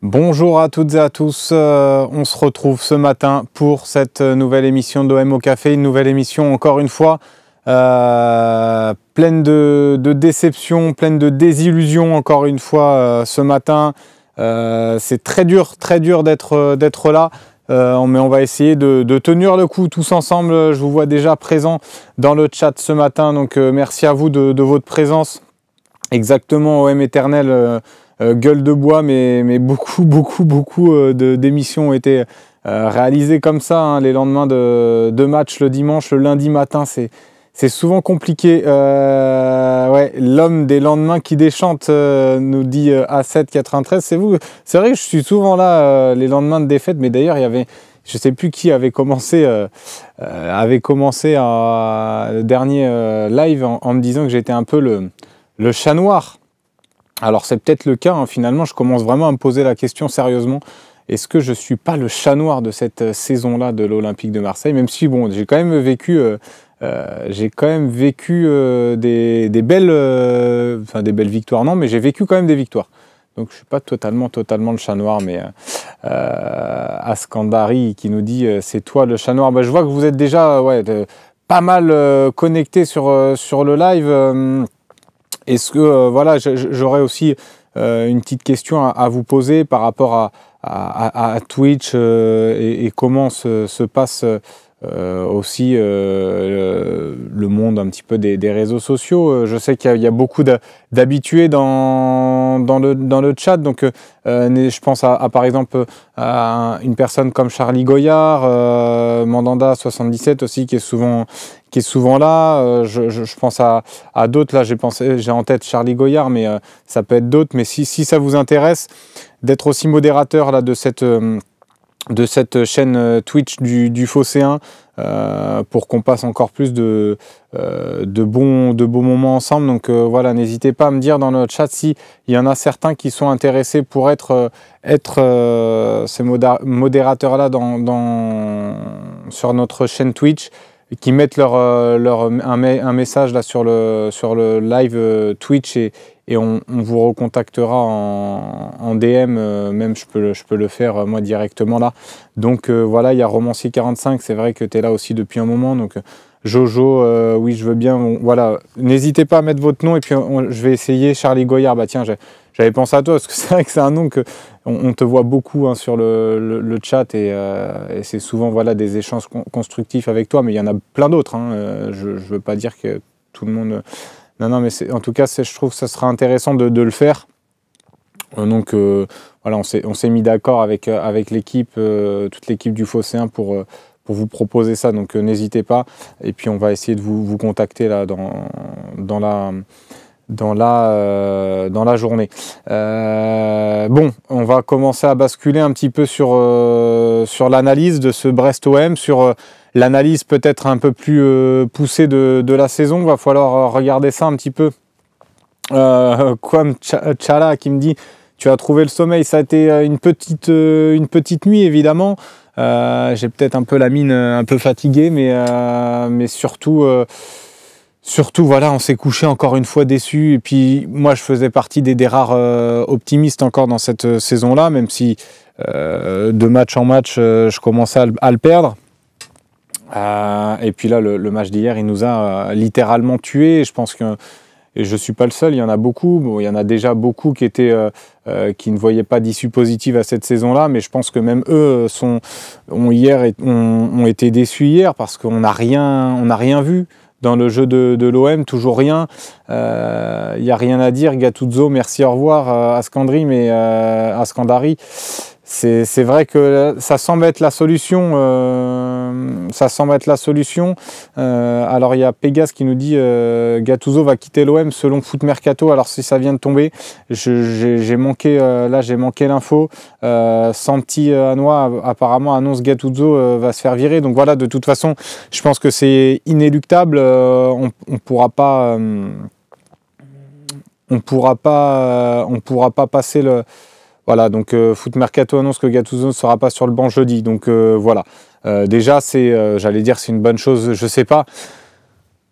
Bonjour à toutes et à tous, on se retrouve ce matin pour cette nouvelle émission d'OM au Café, une nouvelle émission encore une fois pleine de déceptions, pleine de désillusions encore une fois ce matin. C'est très dur d'être là, mais on va essayer de tenir le coup tous ensemble. Je vous vois déjà présent dans le chat ce matin, donc merci à vous de votre présence. Exactement, OM éternel. Gueule de bois, mais beaucoup d'émissions ont été réalisées comme ça, hein, les lendemains de match le dimanche, le lundi matin, c'est souvent compliqué. Ouais, l'homme des lendemains qui déchante, nous dit A793, c'est vous. C'est vrai que je suis souvent là les lendemains de défaite, mais d'ailleurs il y avait, je sais plus qui avait commencé le dernier live en me disant que j'étais un peu le chat noir. Alors c'est peut-être le cas, hein, finalement je commence vraiment à me poser la question sérieusement. Est-ce que je ne suis pas le chat noir de cette saison-là de l'Olympique de Marseille? Même si bon, j'ai quand même vécu, des belles victoires, non, mais j'ai vécu quand même des victoires. Donc je ne suis pas totalement le chat noir, mais Askandari qui nous dit c'est toi le chat noir. Bah, je vois que vous êtes déjà pas mal connectés sur le live. Est-ce que voilà, j'aurais aussi une petite question à vous poser par rapport à Twitch et comment se passe aussi le monde un petit peu des réseaux sociaux. Je sais qu'il y a beaucoup d'habitués dans le chat, donc je pense à par exemple à une personne comme Charlie Goyard, Mandanda77 aussi qui est souvent là. Je pense à d'autres. Là, j'ai en tête Charlie Goyard, mais ça peut être d'autres. Mais si ça vous intéresse d'être aussi modérateur là, de cette chaîne Twitch du Phocéen, pour qu'on passe encore plus de beaux moments ensemble. Donc voilà, n'hésitez pas à me dire dans le chat s'il y en a certains qui sont intéressés pour être ces modérateurs-là sur notre chaîne Twitch, qui mettent un message là sur le live Twitch et on vous recontactera en DM, même je peux le faire moi directement là. Donc voilà, il y a Romancier45, c'est vrai que tu es là aussi depuis un moment, donc Jojo, oui je veux bien, voilà, n'hésitez pas à mettre votre nom et puis je vais essayer. Charlie Goyard, bah tiens, j'avais pensé à toi, parce que c'est vrai que c'est un nom que on te voit beaucoup, hein, sur le chat et c'est souvent voilà, des échanges constructifs avec toi, mais il y en a plein d'autres, hein, je veux pas dire que tout le monde... Non, mais en tout cas, je trouve que ça sera intéressant de le faire. Donc voilà, on s'est mis d'accord avec l'équipe, toute l'équipe du Phocéen pour vous proposer ça. Donc n'hésitez pas. Et puis on va essayer de vous contacter là dans la journée. Bon, on va commencer à basculer un petit peu sur l'analyse de ce Brest-OM, sur l'analyse peut-être un peu plus poussée de la saison. Va falloir regarder ça un petit peu. Comme Tchala qui me dit tu as trouvé le sommeil. Ça a été une petite nuit évidemment. J'ai peut-être un peu la mine un peu fatiguée, mais surtout voilà, on s'est couché encore une fois déçu. Et puis moi je faisais partie des rares optimistes encore dans cette saison-là, même si de match en match je commençais à le perdre. Et puis là le match d'hier il nous a littéralement tués. Je pense que, et je ne suis pas le seul, il y en a beaucoup. Bon, il y en a déjà beaucoup qui ne voyaient pas d'issue positive à cette saison-là, mais je pense que même eux ont été déçus hier parce qu'on n'a rien vu dans le jeu de l'OM, toujours rien. Il n'y a rien à dire. Gattuso, merci, au revoir. Askandari. C'est vrai que ça semble être la solution. Alors il y a Pégase qui nous dit Gattuso va quitter l'OM selon Foot Mercato. Alors si ça vient de tomber, j'ai manqué l'info. Santi Anoa apparemment annonce Gattuso va se faire virer. Donc voilà, de toute façon, je pense que c'est inéluctable. On pourra pas passer le... Voilà, donc Foot Mercato annonce que Gattuso ne sera pas sur le banc jeudi. Donc voilà. Déjà, j'allais dire c'est une bonne chose, je sais pas.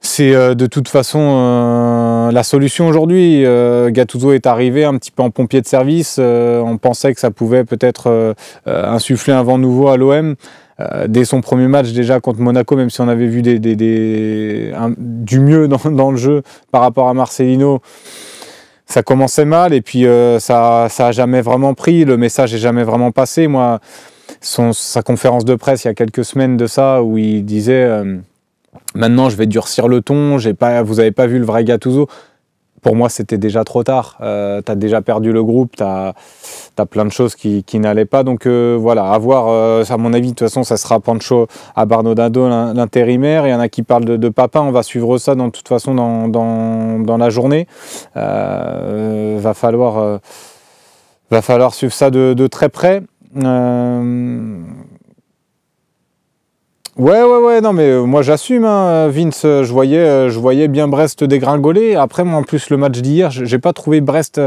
C'est de toute façon la solution aujourd'hui. Gattuso est arrivé un petit peu en pompier de service. On pensait que ça pouvait peut-être insuffler un vent nouveau à l'OM. Dès son premier match déjà contre Monaco, même si on avait vu du mieux dans le jeu par rapport à Marcelino, ça commençait mal et puis ça a jamais vraiment pris, le message n'est jamais vraiment passé. Moi, sa conférence de presse il y a quelques semaines de ça, où il disait maintenant je vais durcir le ton, vous n'avez pas vu le vrai Gattuso. Pour moi, c'était déjà trop tard. Tu as déjà perdu le groupe, tu as plein de choses qui n'allaient pas. Donc voilà, à voir, à mon avis, de toute façon, ça sera Pancho Abbarnodado, l'intérimaire. Il y en a qui parlent de Papin. On va suivre ça de toute façon dans la journée. Va falloir suivre ça de très près. Ouais, non, mais moi j'assume, hein, Vince. Je voyais bien Brest dégringoler. Après, moi, en plus, le match d'hier, j'ai pas trouvé Brest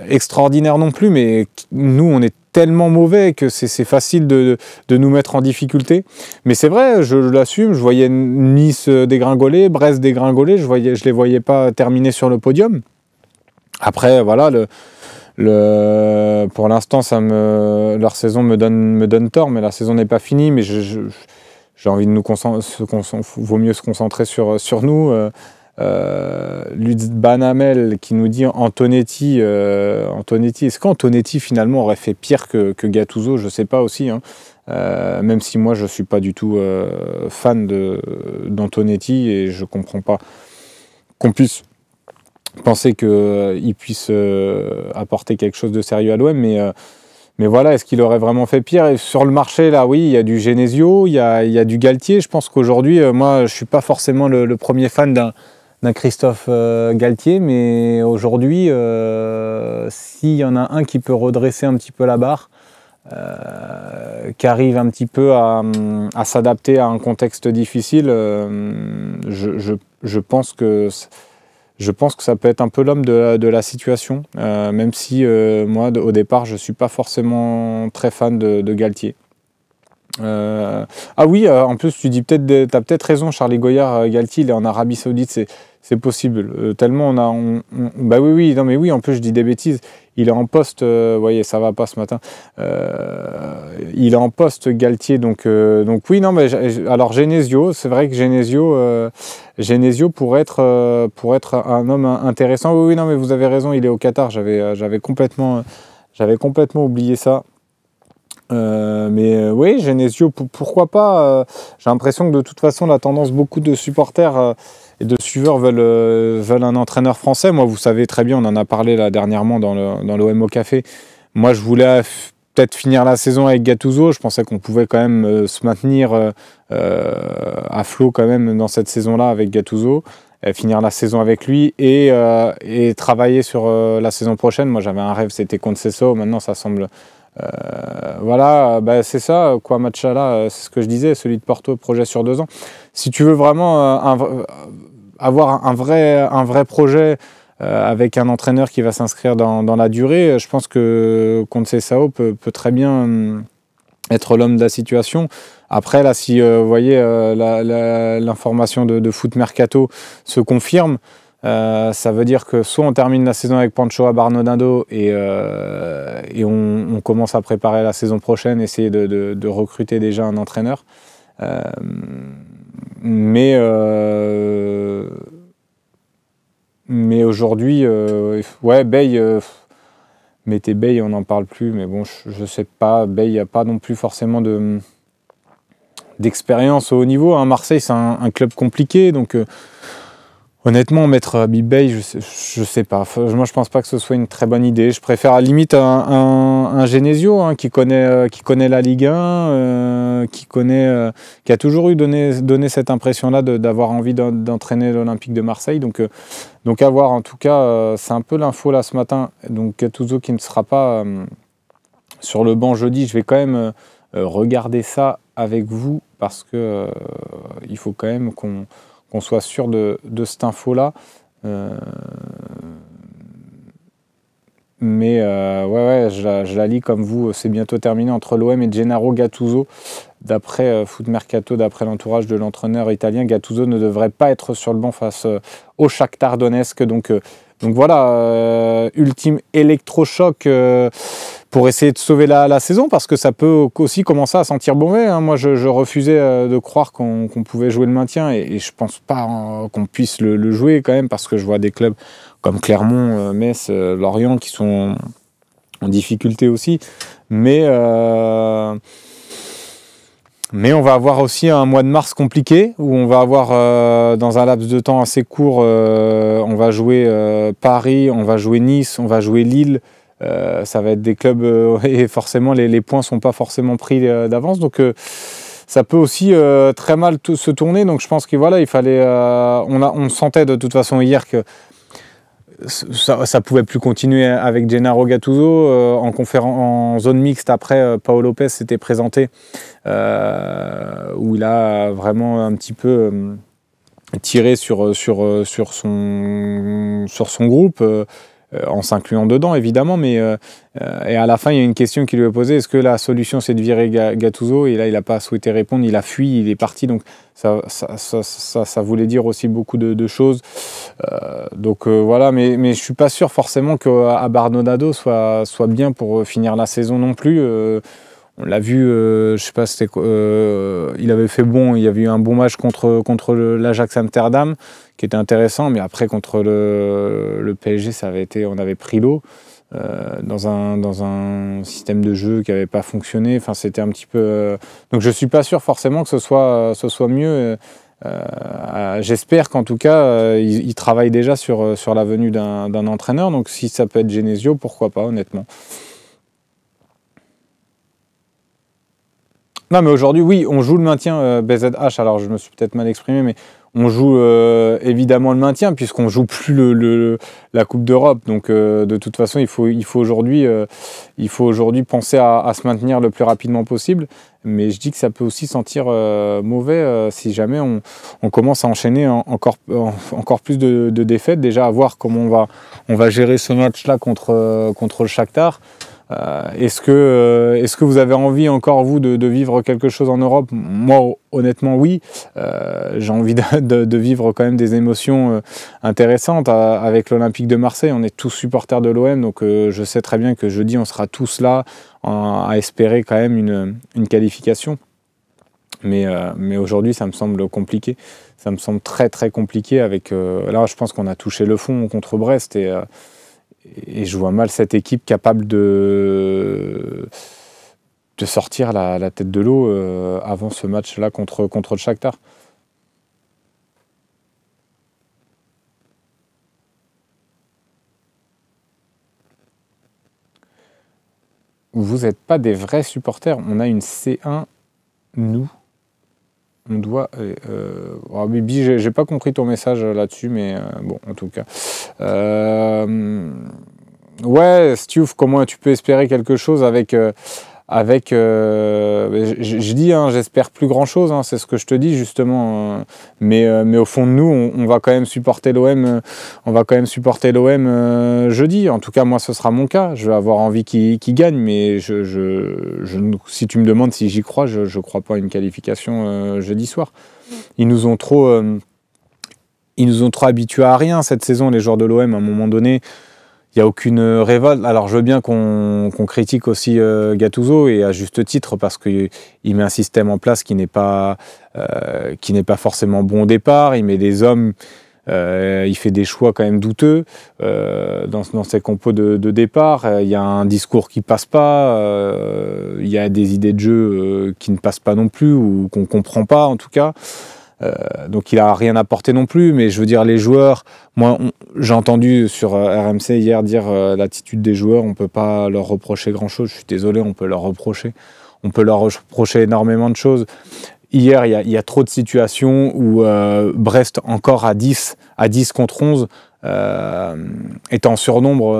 extraordinaire non plus, mais nous, on est tellement mauvais que c'est facile de nous mettre en difficulté. Mais c'est vrai, je l'assume. Je voyais Nice dégringoler, Brest dégringoler. Je les voyais pas terminer sur le podium. Après, voilà, pour l'instant, leur saison me donne tort, mais la saison n'est pas finie. Mais j'ai envie de nous vaut mieux se concentrer sur nous. Lutz Banamel qui nous dit Antonetti, est-ce qu'Antonetti finalement aurait fait pire que Gattuso? Je sais pas aussi, hein. Même si moi je suis pas du tout fan d'Antonetti et je comprends pas qu'on puisse penser qu'il puisse apporter quelque chose de sérieux à l'OM, mais voilà, est-ce qu'il aurait vraiment fait pire? Et sur le marché, là, oui, il y a du Genesio, il y a du Galtier. Je pense qu'aujourd'hui, moi, je ne suis pas forcément le premier fan d'un Christophe Galtier, mais aujourd'hui, s'il y en a un qui peut redresser un petit peu la barre, qui arrive un petit peu à s'adapter à un contexte difficile, je pense que ça peut être un peu l'homme de la situation, même si moi, au départ, je ne suis pas forcément très fan de Galtier. Ah oui, en plus, tu as peut-être raison, Charlie Goyard, Galtier, il est en Arabie Saoudite, c'est possible. Tellement bah oui, non mais oui, en plus, je dis des bêtises. Il est en poste, voyez, ça va pas ce matin. Il est en poste, Galtier, donc oui, non, mais alors Genesio, c'est vrai que Genesio pourrait être un homme intéressant. Oui, non, mais vous avez raison, il est au Qatar. J'avais complètement oublié ça. Mais oui, Genesio, pourquoi pas. J'ai l'impression que de toute façon, la tendance, beaucoup de supporters et de suiveurs veulent un entraîneur français. Moi, vous savez très bien, on en a parlé là dernièrement dans l'OM au Café. Moi, je voulais peut-être finir la saison avec Gattuso. Je pensais qu'on pouvait quand même se maintenir à flot quand même dans cette saison-là avec Gattuso, finir la saison avec lui et travailler sur la saison prochaine. Moi, j'avais un rêve, c'était contre Sesso. Maintenant, ça semble... voilà, bah c'est ça, quoi, Machala, c'est ce que je disais, celui de Porto, projet sur 2 ans. Si tu veux vraiment avoir un vrai projet avec un entraîneur qui va s'inscrire dans la durée, je pense que Conceição peut très bien être l'homme de la situation. Après, là, si vous voyez l'information de Foot Mercato se confirme, ça veut dire que soit on termine la saison avec Pancho Abbarnodado et on commence à préparer la saison prochaine, essayer de recruter déjà un entraîneur. Mais aujourd'hui, ouais, Bey, mettez Bey, on n'en parle plus, mais bon, je sais pas, Bey, il n'y a pas non plus forcément d'expérience au haut niveau, hein. Marseille, c'est un club compliqué, donc... honnêtement, mettre Habib Bey, je sais pas. Moi, je pense pas que ce soit une très bonne idée. Je préfère à la limite un Genesio, hein, qui connaît la Ligue 1, qui a toujours donné cette impression-là d'avoir envie d'entraîner l'Olympique de Marseille. Donc à voir. En tout cas, c'est un peu l'info là ce matin. Donc Gattuso qui ne sera pas sur le banc jeudi. Je vais quand même regarder ça avec vous parce que il faut quand même qu'on soit sûr de cette info-là. Mais ouais, je la lis comme vous. C'est bientôt terminé entre l'OM et Gennaro Gattuso. d'après Foot Mercato, d'après l'entourage de l'entraîneur italien, Gattuso ne devrait pas être sur le banc face au Shakhtar Donetsk. Donc voilà, ultime électrochoc pour essayer de sauver la saison, parce que ça peut aussi commencer à sentir mauvais. Hein. Moi, je refusais de croire qu'on pouvait jouer le maintien, et je pense pas qu'on puisse le jouer quand même, parce que je vois des clubs comme Clermont, Metz, Lorient qui sont en difficulté aussi. Mais on va avoir aussi un mois de mars compliqué, où on va avoir, dans un laps de temps assez court, on va jouer Paris, on va jouer Nice, on va jouer Lille. Ça va être des clubs, et forcément les points ne sont pas forcément pris d'avance. Donc ça peut aussi très mal se tourner. Donc je pense qu'il il fallait... on sentait de toute façon hier que ça pouvait plus continuer avec Gennaro Gattuso. En zone mixte, après, Paolo Lopez s'était présenté, où il a vraiment un petit peu tiré sur son groupe, en s'incluant dedans évidemment, mais et à la fin il y a une question qui lui est posée: est-ce que la solution c'est de virer Gattuso? Et là il n'a pas souhaité répondre, il a fui, il est parti. Donc ça voulait dire aussi beaucoup de choses. Donc voilà, mais je suis pas sûr forcément qu'à Bernardino soit bien pour finir la saison non plus. On l'a vu, je sais pas, il avait fait bon, il y avait eu un bon match contre l'Ajax Amsterdam qui était intéressant, mais après contre le PSG, on avait pris l'eau dans un système de jeu qui n'avait pas fonctionné. Enfin, c'était un petit peu. Donc je suis pas sûr forcément que ce soit mieux. J'espère qu'en tout cas, il travaille déjà sur la venue d'un entraîneur. Donc si ça peut être Genesio, pourquoi pas, honnêtement. Non, mais aujourd'hui, oui, on joue le maintien, BZH. Alors, je me suis peut-être mal exprimé, mais on joue évidemment le maintien, puisqu'on joue plus la Coupe d'Europe. Donc, de toute façon, il faut aujourd'hui penser à se maintenir le plus rapidement possible. Mais je dis que ça peut aussi sentir mauvais si jamais on commence à enchaîner encore plus de défaites. Déjà, à voir comment on va gérer ce match-là contre le Shakhtar. Est-ce que vous avez envie encore, vous, de vivre quelque chose en Europe? Moi, honnêtement, oui. J'ai envie de vivre quand même des émotions intéressantes avec l'Olympique de Marseille. On est tous supporters de l'OM, donc je sais très bien que jeudi, on sera tous là à espérer quand même une qualification. Mais aujourd'hui, ça me semble compliqué. Ça me semble très, très compliqué. Là, je pense qu'on a touché le fond contre Brest, et je vois mal cette équipe capable de sortir la tête de l'eau avant ce match-là contre le Shakhtar. Vous n'êtes pas des vrais supporters. On a une C1, nous. On doit... Bibi, j'ai pas compris ton message là-dessus, mais bon, en tout cas. Ouais, Steve, comment tu peux espérer quelque chose avec... je dis, hein, j'espère plus grand-chose, hein, c'est ce que je te dis justement. Mais au fond de nous, on va quand même supporter l'OM. On va quand même supporter l'OM jeudi. En tout cas, moi, ce sera mon cas. Je vais avoir envie qu'il gagne, mais si tu me demandes si j'y crois, je crois pas à une qualification jeudi soir. Ils nous ont trop habitués à rien cette saison, les joueurs de l'OM. À un moment donné, il n'y a aucune révolte. Alors je veux bien qu'on critique aussi Gattuso, et à juste titre, parce qu'il met un système en place qui n'est pas forcément bon au départ. Il met des hommes, il fait des choix quand même douteux dans ses compos de départ. Il y a un discours qui passe pas, il y a des idées de jeu qui ne passent pas non plus, ou qu'on ne comprend pas en tout cas. Donc il n'a rien apporté non plus, mais je veux dire, les joueurs, moi j'ai entendu sur RMC hier dire l'attitude des joueurs, on ne peut pas leur reprocher grand chose. Je suis désolé, on peut leur reprocher énormément de choses. Hier il y a trop de situations où Brest, encore à 10 contre 11, est en surnombre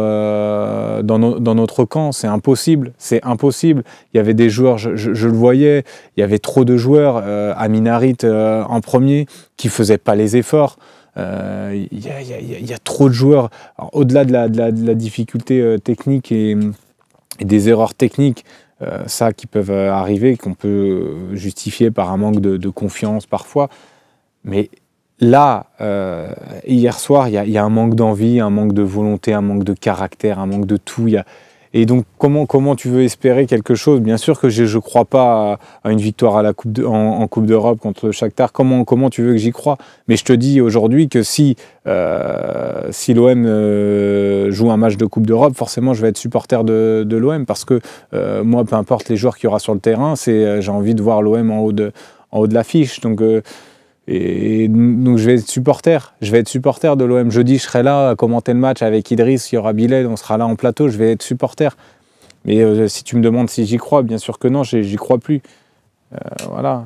dans notre camp. C'est impossible. Il y avait des joueurs, je le voyais, il y avait trop de joueurs, Amin Harit en premier, qui faisaient pas les efforts. Il y a trop de joueurs. Alors, au-delà de la difficulté technique et des erreurs techniques, ça qui peuvent arriver, qu'on peut justifier par un manque de confiance parfois. Mais là, hier soir, il y a un manque d'envie, un manque de volonté, un manque de caractère, un manque de tout. Et donc, comment tu veux espérer quelque chose? Bien sûr que je ne crois pas à une victoire à en Coupe d'Europe contre le Shakhtar. Comment tu veux que j'y croie? Mais je te dis aujourd'hui que si l'OM joue un match de Coupe d'Europe, forcément, je vais être supporter de l'OM parce que moi, peu importe les joueurs qu'il y aura sur le terrain, j'ai envie de voir l'OM en haut de l'affiche. Donc, je vais être supporter. Je vais être supporter de l'OM. Jeudi, je serai là à commenter le match avec Idriss, il y aura Bilal, on sera là en plateau, je vais être supporter. Mais si tu me demandes si j'y crois, bien sûr que non, j'y crois plus. Voilà.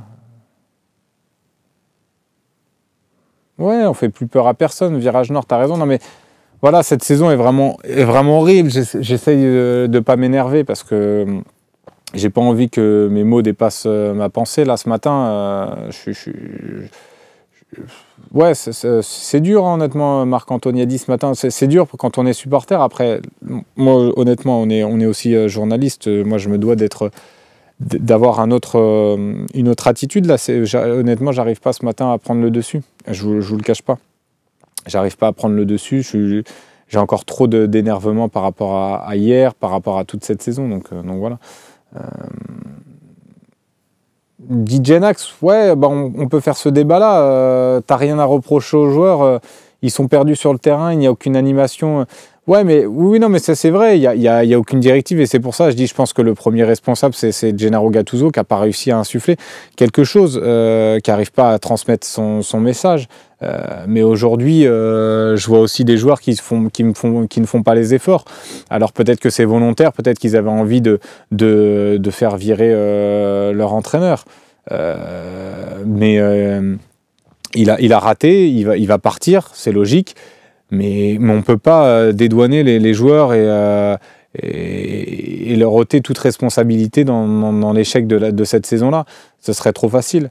Ouais, on fait plus peur à personne. Virage Nord, t'as raison. Non mais voilà, cette saison est vraiment horrible. J'essaye de ne pas m'énerver parce que j'ai pas envie que mes mots dépassent ma pensée. Là, ce matin, ouais, c'est dur, hein, honnêtement. Marc-Antoine a dit ce matin, c'est dur quand on est supporter. Après, moi, honnêtement, on est aussi journaliste. Moi, je me dois d'avoir une autre attitude. Là, honnêtement, j'arrive pas ce matin à prendre le dessus. Je vous le cache pas. J'arrive pas à prendre le dessus. J'ai encore trop d'énervement par rapport à hier, par rapport à toute cette saison. Donc voilà. DJ Nax, ouais, bah on peut faire ce débat-là. T'as rien à reprocher aux joueurs. Ils sont perdus sur le terrain, il n'y a aucune animation. Ouais, mais oui, non, mais ça c'est vrai. Il y a aucune directive et c'est pour ça, je pense que le premier responsable, c'est Gennaro Gattuso qui n'a pas réussi à insuffler quelque chose, qui n'arrive pas à transmettre son message. Mais aujourd'hui, je vois aussi des joueurs qui ne font pas les efforts. Alors peut-être que c'est volontaire, peut-être qu'ils avaient envie de faire virer leur entraîneur. Mais il a raté, il va partir, c'est logique. Mais on ne peut pas dédouaner les joueurs et leur ôter toute responsabilité dans l'échec de cette saison-là. Ce serait trop facile.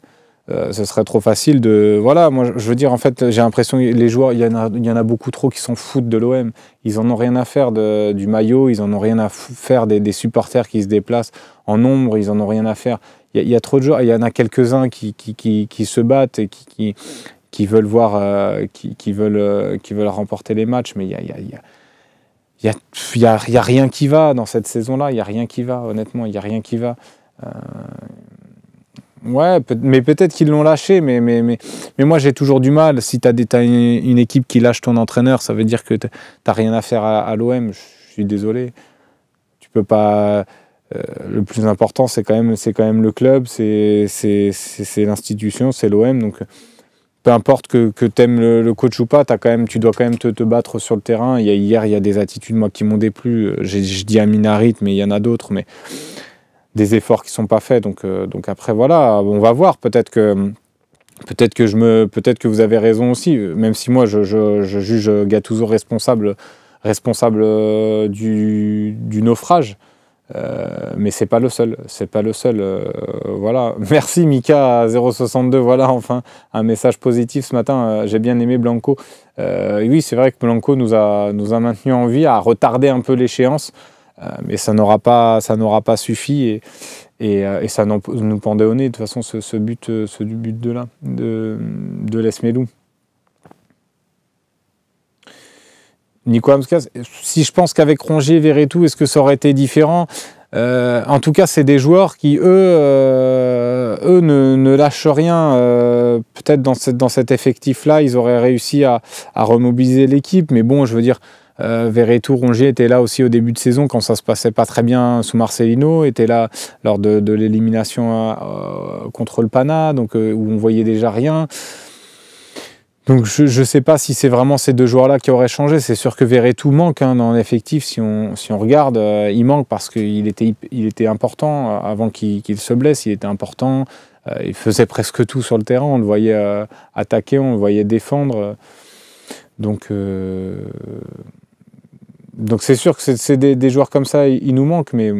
Ce serait trop facile de... Voilà, moi je veux dire, en fait, j'ai l'impression que les joueurs, il y en a beaucoup trop qui s'en foutent de l'OM. Ils en ont rien à faire du maillot, ils en ont rien à faire des supporters qui se déplacent en nombre, ils en ont rien à faire. Il y a trop de joueurs, il y en a quelques-uns qui se battent et qui veulent voir, qui veulent remporter les matchs, mais il y a rien qui va dans cette saison-là. Il y a rien qui va, honnêtement, il y a rien qui va. Ouais, mais peut-être qu'ils l'ont lâché, mais moi j'ai toujours du mal. Si t'as une équipe qui lâche ton entraîneur, ça veut dire que t'as rien à faire à l'OM. Je suis désolé. Tu peux pas. Le plus important, c'est quand même le club, c'est l'institution, c'est l'OM. Donc peu importe que tu aimes le coach ou pas, tu dois quand même te battre sur le terrain. Hier, il y a des attitudes moi qui m'ont déplu. Je dis Amin Harit, mais il y en a d'autres. Mais des efforts qui sont pas faits. Donc après voilà, on va voir. Peut-être que vous avez raison aussi. Même si moi je juge Gattuso responsable du naufrage. Mais c'est pas le seul. Voilà. Merci Mika 062. Voilà, enfin un message positif ce matin. J'ai bien aimé Blanco. Oui, c'est vrai que Blanco nous a maintenu en vie, a retardé un peu l'échéance, mais ça n'aura pas suffi et ça nous pendait au nez de toute façon ce but de l'AS Melou. Nico Amskas, si je pense qu'avec Rongier, Verretou, est-ce que ça aurait été différent? En tout cas, c'est des joueurs qui, eux ne lâchent rien. Peut-être dans cet effectif-là, ils auraient réussi à remobiliser l'équipe. Mais bon, je veux dire, Verretou, Rongier étaient là aussi au début de saison quand ça se passait pas très bien sous Marcelino, étaient là lors de l'élimination contre le Pana, donc où on voyait déjà rien. Donc je ne sais pas si c'est vraiment ces deux joueurs-là qui auraient changé. C'est sûr que Verretou manque dans l'effectif. Si on regarde, il manque parce qu'il était important avant qu'il se blesse. Il était important. Il faisait presque tout sur le terrain. On le voyait attaquer, on le voyait défendre. Donc c'est sûr que c'est des joueurs comme ça, ils nous manquent. Mais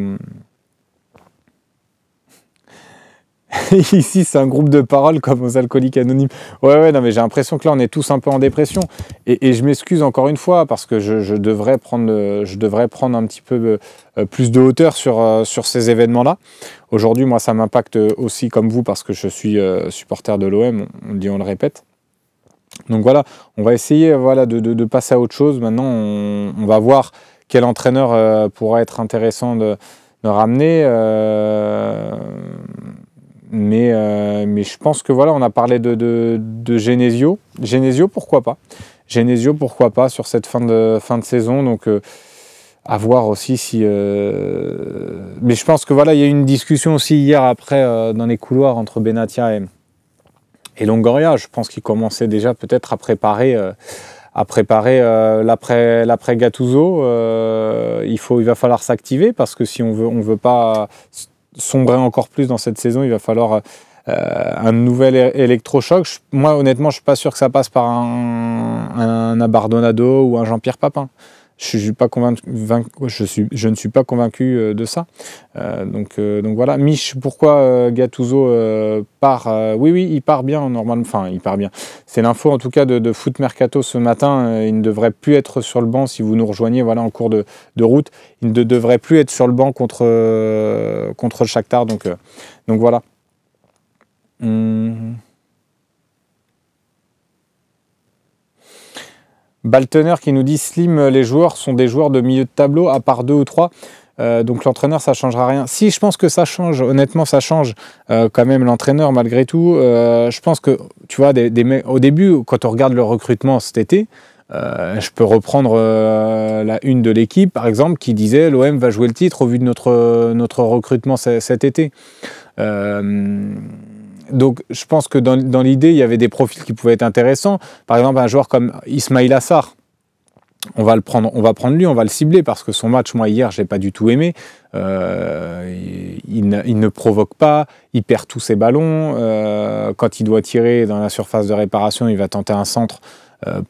Ici, c'est un groupe de parole comme aux Alcooliques Anonymes. Ouais, non, mais j'ai l'impression que là, on est tous un peu en dépression. Et je m'excuse encore une fois parce que je devrais prendre un petit peu plus de hauteur sur ces événements-là. Aujourd'hui, moi, ça m'impacte aussi comme vous parce que je suis supporter de l'OM, on le dit, on le répète. Donc voilà, on va essayer de passer à autre chose. Maintenant, on va voir quel entraîneur pourra être intéressant de ramener. Mais je pense que voilà, on a parlé de Genesio. Genesio, pourquoi pas. Genesio, pourquoi pas sur cette fin de saison. Donc à voir aussi si. Mais je pense que voilà, il y a eu une discussion aussi hier après dans les couloirs entre Benatia et Longoria. Je pense qu'il commençait déjà peut-être à préparer l'après Gattuso. Il va falloir s'activer parce que si on veut pas sombrer encore plus dans cette saison, il va falloir un nouvel électrochoc. Moi, honnêtement, je ne suis pas sûr que ça passe par un Abardonado ou un Jean-Pierre Papin. Je ne suis pas convaincu de ça. Donc voilà. Mich, pourquoi Gattuso part Oui, il part bien normalement. Enfin, il part bien. C'est l'info en tout cas de Foot Mercato ce matin. Il ne devrait plus être sur le banc si vous nous rejoignez en cours de route. Il ne devrait plus être sur le banc contre le Shakhtar. Donc voilà. Baltener qui nous dit Slim, les joueurs sont des joueurs de milieu de tableau, à part 2 ou 3. Donc l'entraîneur, ça ne changera rien. Si, je pense que ça change. Honnêtement, ça change quand même l'entraîneur malgré tout. Je pense que, tu vois, au début, quand on regarde le recrutement cet été, je peux reprendre la une de l'équipe, par exemple, qui disait l'OM va jouer le titre au vu de notre recrutement cet été. Donc je pense que dans l'idée, il y avait des profils qui pouvaient être intéressants. Par exemple, un joueur comme Ismail Assar, on va prendre lui, on va le cibler parce que son match, moi hier, j'ai pas du tout aimé. Il ne provoque pas, il perd tous ses ballons. Quand il doit tirer dans la surface de réparation, il va tenter un centre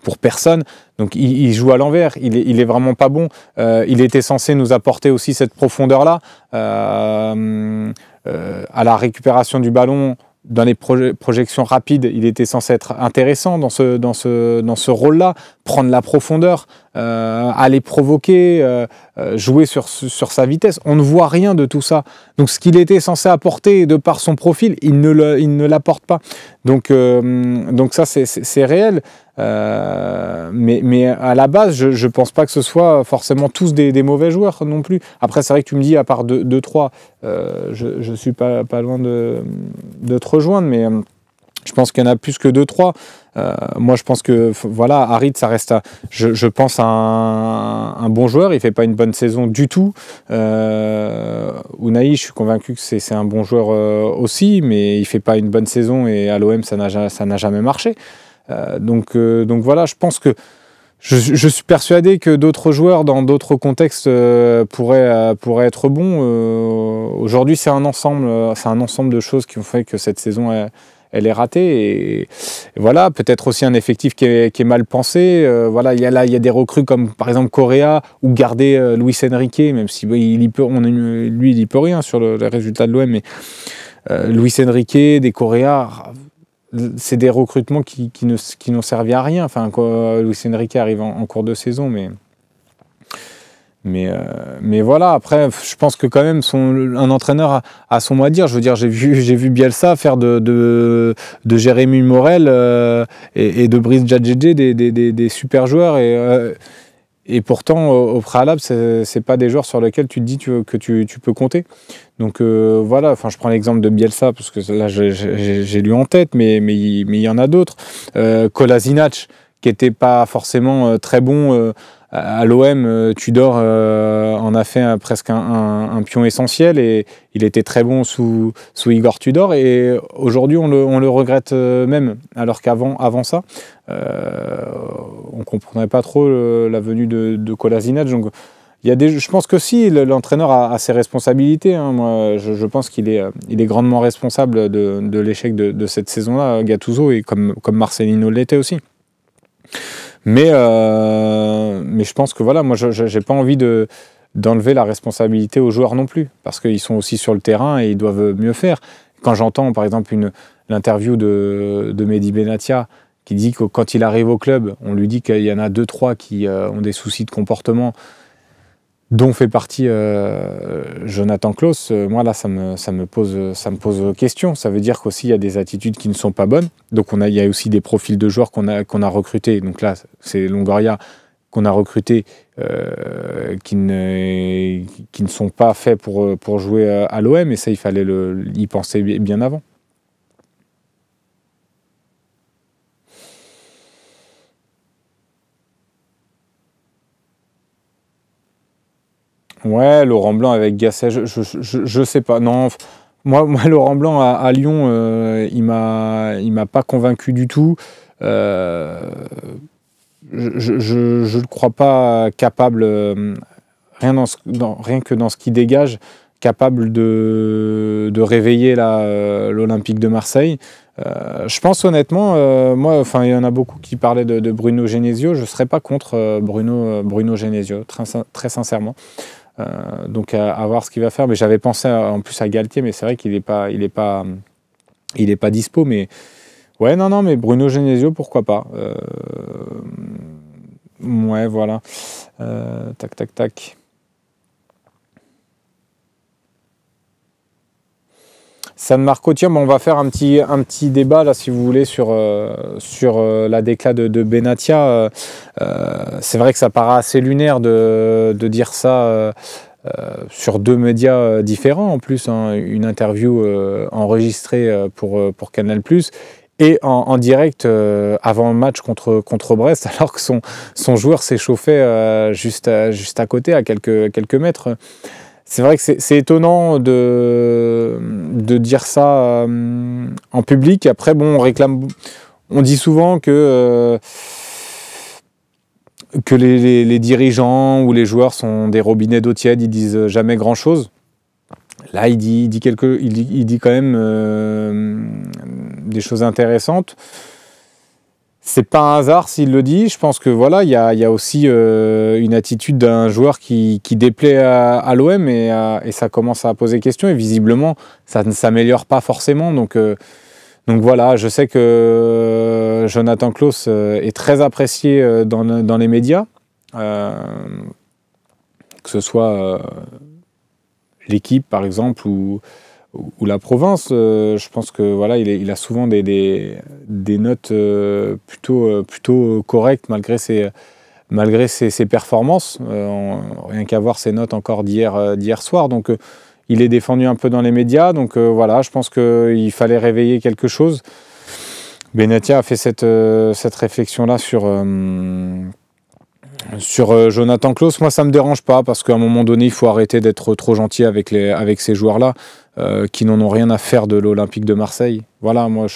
pour personne. Donc il joue à l'envers, il est vraiment pas bon. Il était censé nous apporter aussi cette profondeur-là. À la récupération du ballon, dans les projections rapides, il était censé être intéressant dans ce rôle-là, prendre la profondeur, aller provoquer, jouer sur sa vitesse. On ne voit rien de tout ça. Donc ce qu'il était censé apporter de par son profil, il ne l'apporte pas. Donc ça, c'est réel. Mais à la base, je ne pense pas que ce soit forcément tous des mauvais joueurs non plus. Après, c'est vrai que tu me dis, à part 2-3, je ne suis pas loin de te rejoindre, mais je pense qu'il y en a plus que 2-3. Moi, je pense que voilà, Harit, ça reste, je pense, un bon joueur. Il ne fait pas une bonne saison du tout. Unai, je suis convaincu que c'est un bon joueur aussi, mais il ne fait pas une bonne saison et à l'OM, ça n'a jamais marché. Donc voilà, je pense que je suis persuadé que d'autres joueurs dans d'autres contextes pourraient être bons. Aujourd'hui, c'est un ensemble de choses qui ont fait que cette saison elle est ratée. Et voilà, peut-être aussi un effectif qui est mal pensé. Voilà, il y a des recrues comme par exemple Correa ou garder Luis Enrique, même si lui il y peut rien sur les résultats de l'OM, mais Luis Enrique, des Correa, c'est des recrutements qui n'ont servi à rien. Enfin, Luis Enrique arrive en cours de saison, mais voilà. Après, je pense que quand même un entraîneur a son mot à dire. Je veux dire, j'ai vu Bielsa faire de Jérémy Morel et de Brice Djadjedje des super joueurs et pourtant au préalable c'est pas des joueurs sur lesquels tu te dis que tu peux compter. Donc voilà, enfin je prends l'exemple de Bielsa parce que là j'ai lu en tête, mais il y en a d'autres. Kolasinac qui était pas forcément très bon à l'OM, Tudor en a fait presque un pion essentiel et il était très bon sous Igor Tudor et aujourd'hui on le regrette même, alors qu'avant ça on comprenait pas trop la venue de Kolasinac. Donc je pense que si l'entraîneur a ses responsabilités, hein. Moi je pense qu'il est grandement responsable de l'échec de cette saison-là, Gattuso, et comme Marcelino l'était aussi. Mais je pense que voilà, moi j'ai pas envie d'enlever la responsabilité aux joueurs non plus, parce qu'ils sont aussi sur le terrain et ils doivent mieux faire. quand j'entends par exemple l'interview de Mehdi Benatia qui dit que quand il arrive au club, on lui dit qu'il y en a 2-3 qui ont des soucis de comportement, dont fait partie Jonathan Klaus. Moi là ça me pose question. Ça veut dire qu'aussi il y a des attitudes qui ne sont pas bonnes. Donc il y a aussi des profils de joueurs qu'on a recrutés. Donc là c'est Longoria qu'on a recruté qui ne sont pas faits pour jouer à l'OM, et ça il fallait y penser bien avant. Ouais, Laurent Blanc avec Gasset, je sais pas. Non, moi Laurent Blanc à Lyon, il m'a pas convaincu du tout. Je ne le crois pas capable, rien que dans ce qu'il dégage, capable de réveiller l'Olympique de Marseille. Je pense honnêtement, moi, enfin, il y en a beaucoup qui parlaient de Bruno Genesio. Je ne serais pas contre Bruno Genesio, très sincèrement. Donc à voir ce qu'il va faire. Mais j'avais pensé en plus à Galtier, mais c'est vrai qu'il est pas dispo. Mais ouais, non, mais Bruno Genesio, pourquoi pas. Ouais, voilà. Tac. San Marco, tiens, on va faire un petit débat là, si vous voulez, sur la déclat de Benatia. C'est vrai que ça paraît assez lunaire de dire ça sur 2 médias différents en plus, hein. Une interview enregistrée pour Canal+, et en direct avant le match contre Brest, alors que son joueur s'échauffait juste à côté, à quelques mètres. C'est vrai que c'est étonnant de dire ça en public. Après, bon, on dit souvent que les dirigeants ou les joueurs sont des robinets d'eau tiède, ils disent jamais grand-chose. Là, il dit quand même des choses intéressantes. C'est pas un hasard s'il le dit. Je pense que voilà, il y a aussi une attitude d'un joueur qui déplaît à l'OM, et ça commence à poser question. Et visiblement, ça ne s'améliore pas forcément. Donc voilà, je sais que Jonathan Klaus est très apprécié dans les médias, que ce soit l'équipe par exemple ou la province. Je pense que voilà, il a souvent des notes plutôt correctes malgré ses performances. Rien qu'à voir ses notes encore d'hier soir. Donc il est défendu un peu dans les médias. Donc voilà, je pense qu'il fallait réveiller quelque chose. Benatia a fait cette réflexion-là sur Jonathan Klaus. Moi, ça me dérange pas, parce qu'à un moment donné, il faut arrêter d'être trop gentil avec ces joueurs-là qui n'en ont rien à faire de l'Olympique de Marseille. Voilà, moi,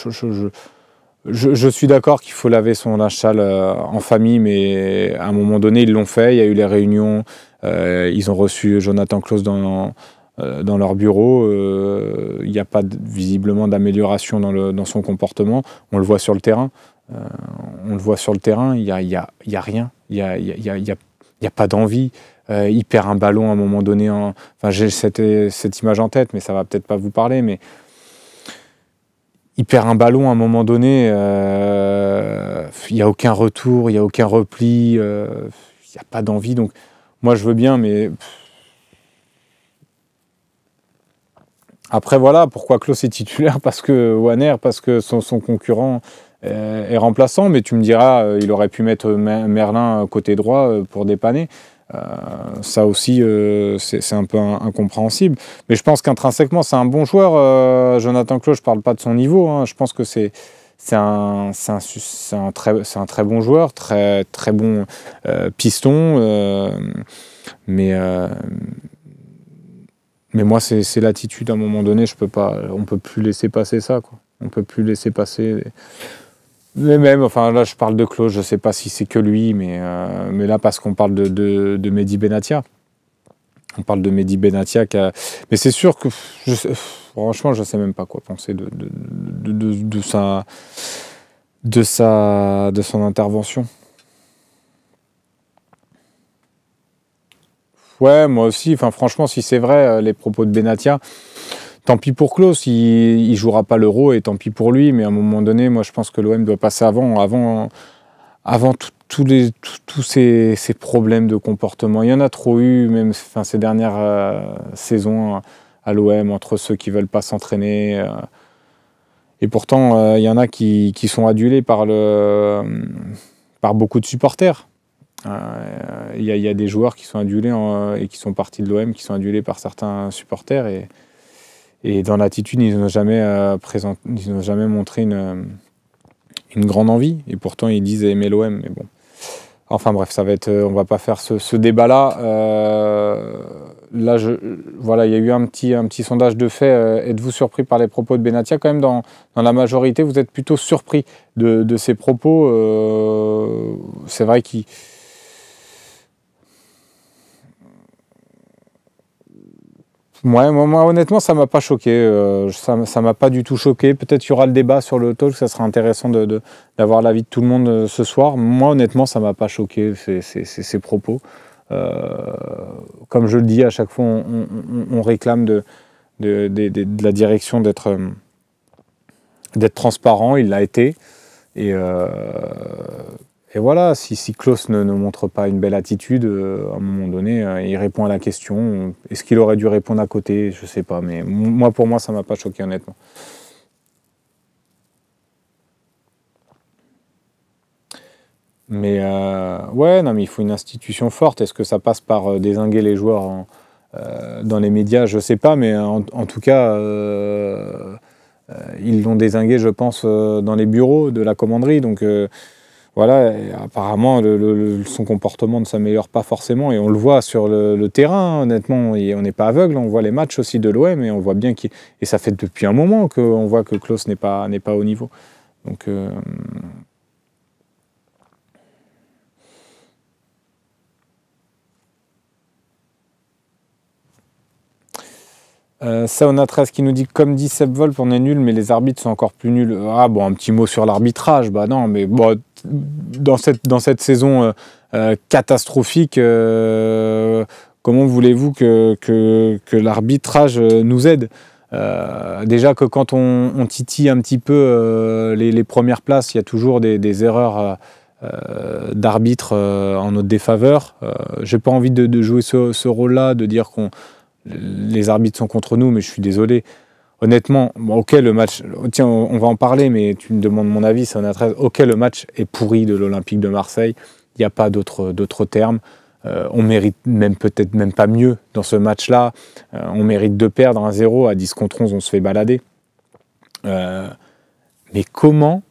je suis d'accord qu'il faut laver son linge sale en famille, mais à un moment donné, ils l'ont fait. Il y a eu les réunions, ils ont reçu Jonathan Klaus dans leur bureau. Il n'y a pas visiblement d'amélioration dans son comportement. On le voit sur le terrain. Il n'y a rien. Il n'y a pas d'envie. Il perd un ballon à un moment donné. Enfin, j'ai cette image en tête, mais ça va peut-être pas vous parler. Mais il perd un ballon à un moment donné. Il n'y a aucun retour, il n'y a aucun repli. Il n'y a pas d'envie. Donc, moi, je veux bien, mais après, voilà, pourquoi Klaus est titulaire? Parce que Wanner, parce que son concurrent est remplaçant, mais tu me diras, il aurait pu mettre Merlin côté droit pour dépanner. Ça aussi, c'est un peu incompréhensible. Mais je pense qu'intrinsèquement, c'est un bon joueur. Jonathan Klaus, je ne parle pas de son niveau, hein. Je pense que c'est un très bon joueur, très, très bon piston. Mais moi, c'est l'attitude. À un moment donné, on ne peut plus laisser passer ça, quoi. On ne peut plus laisser passer. Mais même, enfin là, je parle de Klaus, je ne sais pas si c'est que lui, mais là, parce qu'on parle de Mehdi Benatia. On parle de Mehdi Benatia. Mais c'est sûr que, franchement, je ne sais même pas quoi penser de son intervention. Ouais, moi aussi. Enfin, franchement, si c'est vrai, les propos de Benatia, tant pis pour Klose, il jouera pas l'Euro et tant pis pour lui, mais à un moment donné, moi je pense que l'OM doit passer avant tous ces problèmes de comportement. Il y en a trop eu, même ces dernières saisons à l'OM, entre ceux qui veulent pas s'entraîner. Et pourtant, il y en a qui sont adulés par beaucoup de supporters. Il y a des joueurs qui sont adulés et qui sont partis de l'OM, qui sont adulés par certains supporters. Et dans l'attitude, ils n'ont jamais montré une grande envie. Et pourtant, ils disent aimer l'OM. Mais bon. Enfin bref, ça va être, on va pas faire ce débat-là. Là, voilà, il y a eu un petit sondage de fait. Êtes-vous surpris par les propos de Benatia? Quand même, dans la majorité, vous êtes plutôt surpris de ces propos. C'est vrai qu'il... Ouais, moi, honnêtement, ça m'a pas choqué. Ça m'a pas du tout choqué. Peut-être qu'il y aura le débat sur le talk. Ça sera intéressant d'avoir l'avis de tout le monde ce soir. Moi, honnêtement, ça m'a pas choqué ces propos. Comme je le dis, à chaque fois, on réclame de la direction d'être transparent. Il l'a été. Et voilà, si Klose ne montre pas une belle attitude, à un moment donné, il répond à la question. Est-ce qu'il aurait dû répondre à côté? Je ne sais pas, mais pour moi, ça ne m'a pas choqué, honnêtement. Mais ouais, non, mais il faut une institution forte. Est-ce que ça passe par dézinguer les joueurs dans les médias? Je ne sais pas, mais en tout cas, ils l'ont dézingué, je pense, dans les bureaux de la commanderie. Donc voilà, apparemment, son comportement ne s'améliore pas forcément. Et on le voit sur le terrain, honnêtement. Et on n'est pas aveugle. On voit les matchs aussi de l'OM et on voit bien et ça fait depuis un moment qu'on voit que Klose n'est pas au niveau. Donc... Sauna 13 qui nous dit, comme dit Seb Wolf, on est nul, mais les arbitres sont encore plus nuls. Ah bon, un petit mot sur l'arbitrage. Bah non, mais bon, dans cette saison catastrophique, comment voulez-vous que l'arbitrage nous aide? Déjà que quand on titille un petit peu les premières places, il y a toujours des erreurs d'arbitre en notre défaveur. J'ai pas envie de jouer ce rôle-là, de dire les arbitres sont contre nous, mais je suis désolé. Honnêtement, bon, ok, le match... Tiens, on va en parler, mais tu me demandes mon avis, c'est en 13. Ok, le match est pourri de l'Olympique de Marseille. Il n'y a pas d'autres termes. On mérite peut-être même pas mieux dans ce match-là. On mérite de perdre 1-0. À 10 contre 11, on se fait balader. Mais comment,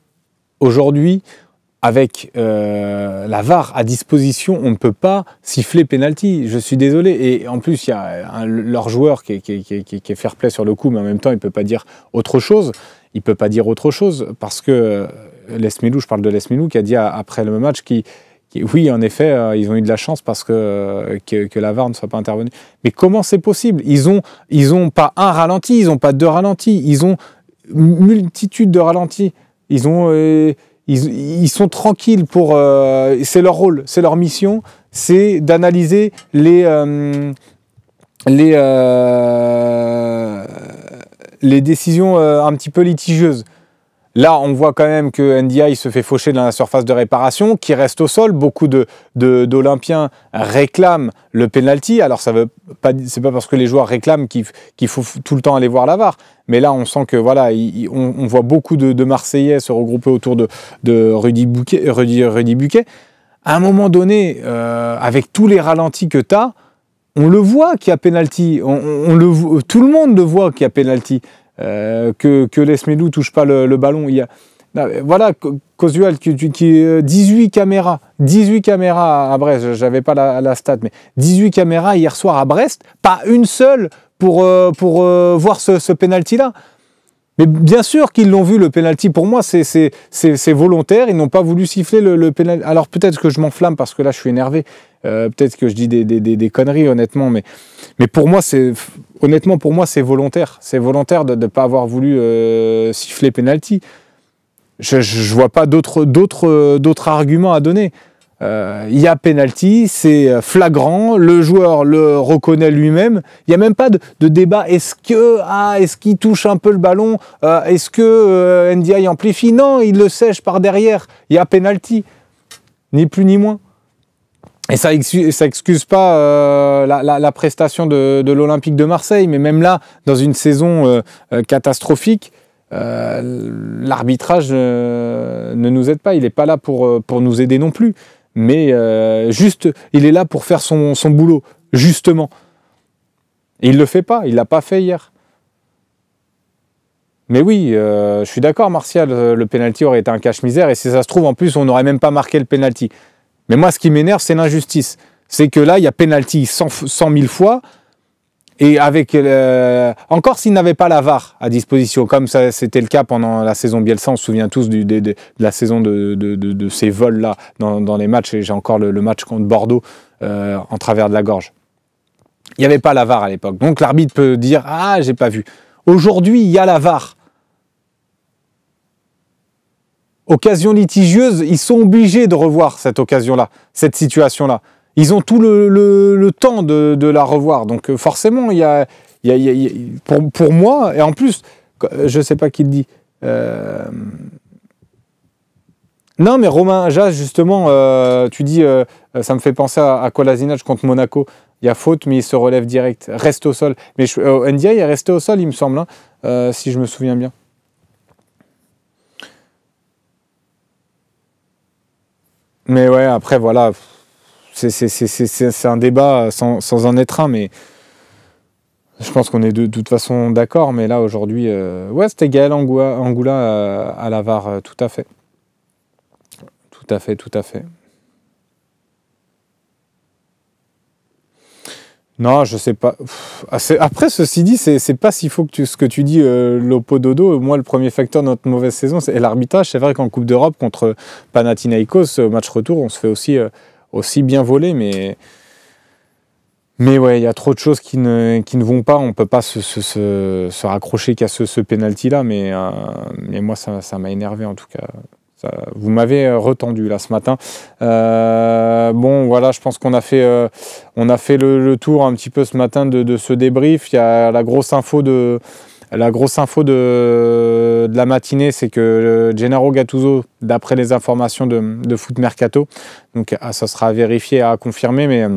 aujourd'hui... Avec la VAR à disposition, on ne peut pas siffler penalty. Je suis désolé. Et en plus, il y a leur joueur qui est fair play sur le coup, mais en même temps, il ne peut pas dire autre chose. Il ne peut pas dire autre chose parce que je parle de Les Milou, qui a dit après le match oui, en effet, ils ont eu de la chance parce que la VAR ne soit pas intervenue. Mais comment c'est possible? Ils ont pas un ralenti, ils n'ont pas deux ralentis, ils ont une multitude de ralentis. Ils sont tranquilles c'est leur rôle, c'est leur mission, c'est d'analyser les décisions un petit peu litigieuses. Là, on voit quand même que NDI se fait faucher dans la surface de réparation, qui reste au sol. Beaucoup d'Olympiens réclament le penalty. Alors, c'est pas parce que les joueurs réclament qu'il faut tout le temps aller voir la VAR. Mais là, on sent que voilà, on voit beaucoup de Marseillais se regrouper autour de Rudy Buquet. À un moment donné, avec tous les ralentis que tu as, on le voit qu'il y a penalty. Tout le monde le voit qu'il y a penalty. Que Les Milou touche pas le ballon. Voilà, Kozual, 18 caméras à Brest, j'avais pas la stat, mais 18 caméras hier soir à Brest, pas une seule pour voir ce penalty-là. Mais bien sûr qu'ils l'ont vu, le penalty. Pour moi, c'est volontaire. Ils n'ont pas voulu siffler le penalty. Alors peut-être que je m'enflamme parce que là, je suis énervé. Peut-être que je dis des conneries, honnêtement. Mais pour moi, honnêtement, c'est volontaire. C'est volontaire de ne pas avoir voulu siffler penalty. Je vois pas d'autres arguments à donner. Il y a penalty, c'est flagrant, le joueur le reconnaît lui-même. Il n'y a même pas de débat. Est-ce qu'il touche un peu le ballon? Est-ce que Ndiaye amplifie? Non, il le sèche par derrière. Il y a penalty, ni plus ni moins. Et ça excuse pas la prestation de l'Olympique de Marseille, mais même là, dans une saison catastrophique, l'arbitrage ne nous aide pas. Il n'est pas là pour nous aider non plus. Mais juste, il est là pour faire son boulot, justement. Et il ne le fait pas, il ne l'a pas fait hier. Mais oui, je suis d'accord, Martial, le pénalty aurait été un cache-misère, et si ça se trouve, en plus, on n'aurait même pas marqué le pénalty. Mais moi, ce qui m'énerve, c'est l'injustice. C'est que là, il y a pénalty 100 000 fois, et avec encore s'il n'avait pas la VAR à disposition, comme ça c'était le cas pendant la saison Bielsa, on se souvient tous de la saison de ces vols-là dans les matchs, et j'ai encore le match contre Bordeaux en travers de la gorge. Il n'y avait pas la VAR à l'époque, donc l'arbitre peut dire « Ah, j'ai pas vu ». Aujourd'hui, il y a la VAR. Occasion litigieuse, ils sont obligés de revoir cette occasion-là, cette situation-là. Ils ont tout le temps de la revoir. Donc forcément, pour moi, et en plus, je ne sais pas qui le dit. Non, mais Romain Jas, justement, tu dis, ça me fait penser à Kolasinac contre Monaco. Il y a faute, mais il se relève direct. Reste au sol. Mais Ndiaye est resté au sol, il me semble, hein, si je me souviens bien. Mais ouais, après, voilà... C'est un débat sans en être un, mais je pense qu'on est de toute façon d'accord. Mais là, aujourd'hui, ouais, c'était Gaël Angoula à la VAR, tout à fait. Tout à fait, tout à fait. Non, je sais pas. Après, ceci dit, c'est pas si faux que ce que tu dis, Lopo-Dodo. Moi, le premier facteur de notre mauvaise saison, c'est l'arbitrage. C'est vrai qu'en Coupe d'Europe, contre Panathinaikos, match retour, on se fait aussi bien volé, mais ouais, il y a trop de choses qui ne vont pas. On ne peut pas se raccrocher qu'à ce pénalty-là, mais moi, ça m'a énervé en tout cas. Vous m'avez retendu là ce matin. Bon, voilà, je pense qu'on a fait le tour un petit peu ce matin de ce débrief. Il y a la grosse info de la matinée, c'est que Gennaro Gattuso, d'après les informations de Foot Mercato, donc ça sera à vérifier, à confirmer, mais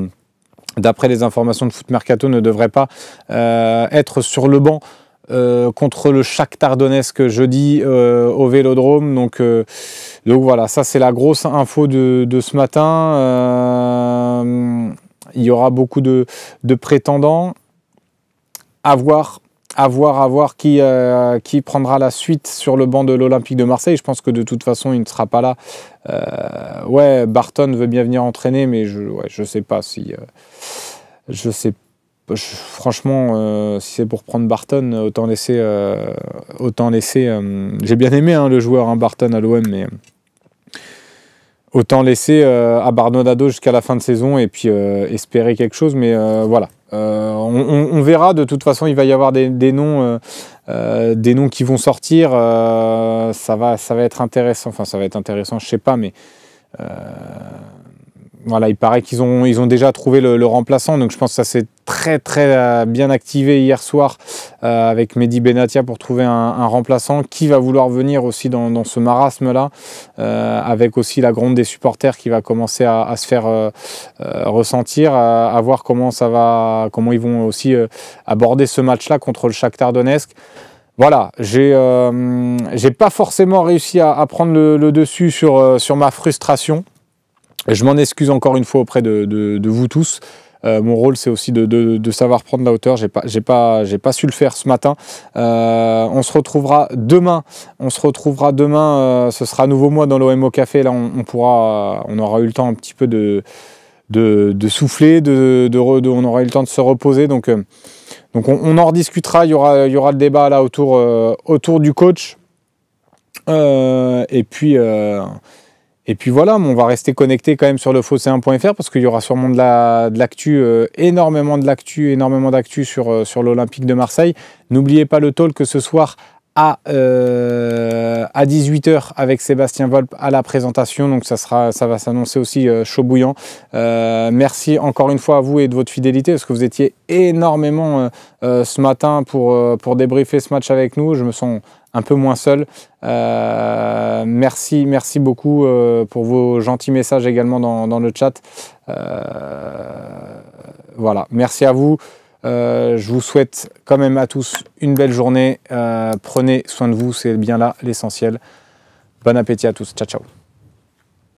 d'après les informations de Foot Mercato, ne devrait pas être sur le banc contre le Shakhtar Donetsk jeudi au Vélodrome. Donc voilà, ça c'est la grosse info de ce matin. Il y aura beaucoup de prétendants. À voir qui prendra la suite sur le banc de l'Olympique de Marseille. Je pense que de toute façon, il ne sera pas là. Ouais, Barton veut bien venir entraîner, mais je sais pas si... franchement, si c'est pour prendre Barton, autant laisser... j'ai bien aimé le joueur, Barton à l'OM, mais... autant laisser à Bernardado jusqu'à la fin de saison et puis espérer quelque chose, mais voilà. On verra, de toute façon il va y avoir des noms qui vont sortir, ça va être intéressant, je sais pas, mais voilà, il paraît qu'ils ont déjà trouvé le remplaçant, donc je pense que ça s'est très très bien activé hier soir avec Mehdi Benatia pour trouver un remplaçant qui va vouloir venir aussi dans ce marasme-là, avec aussi la gronde des supporters qui va commencer à se faire ressentir, à voir comment ils vont aussi aborder ce match-là contre le Shakhtar Donetsk. Voilà, j'ai pas forcément réussi à prendre le dessus sur ma frustration. Je m'en excuse encore une fois auprès de vous tous. Mon rôle, c'est aussi de savoir prendre la hauteur. J'ai pas su le faire ce matin. On se retrouvera demain. Ce sera un nouveau mois dans l'OMO Café. Là, on aura eu le temps un petit peu de souffler, on aura eu le temps de se reposer. Donc on en rediscutera. Il y aura le débat là autour du coach. Et puis voilà, on va rester connecté quand même sur le Phocéen.fr parce qu'il y aura sûrement de l'actu, énormément d'actu sur l'Olympique de Marseille. N'oubliez pas le talk ce soir à 18 h avec Sébastien Volpe à la présentation, donc ça va s'annoncer aussi chaud bouillant. Merci encore une fois à vous et de votre fidélité, parce que vous étiez énormément ce matin pour débriefer ce match avec nous. Je me sens un peu moins seul. Merci beaucoup pour vos gentils messages également dans le chat. Voilà, merci à vous. Je vous souhaite quand même à tous une belle journée. Prenez soin de vous, c'est bien là l'essentiel. Bon appétit à tous. Ciao, ciao.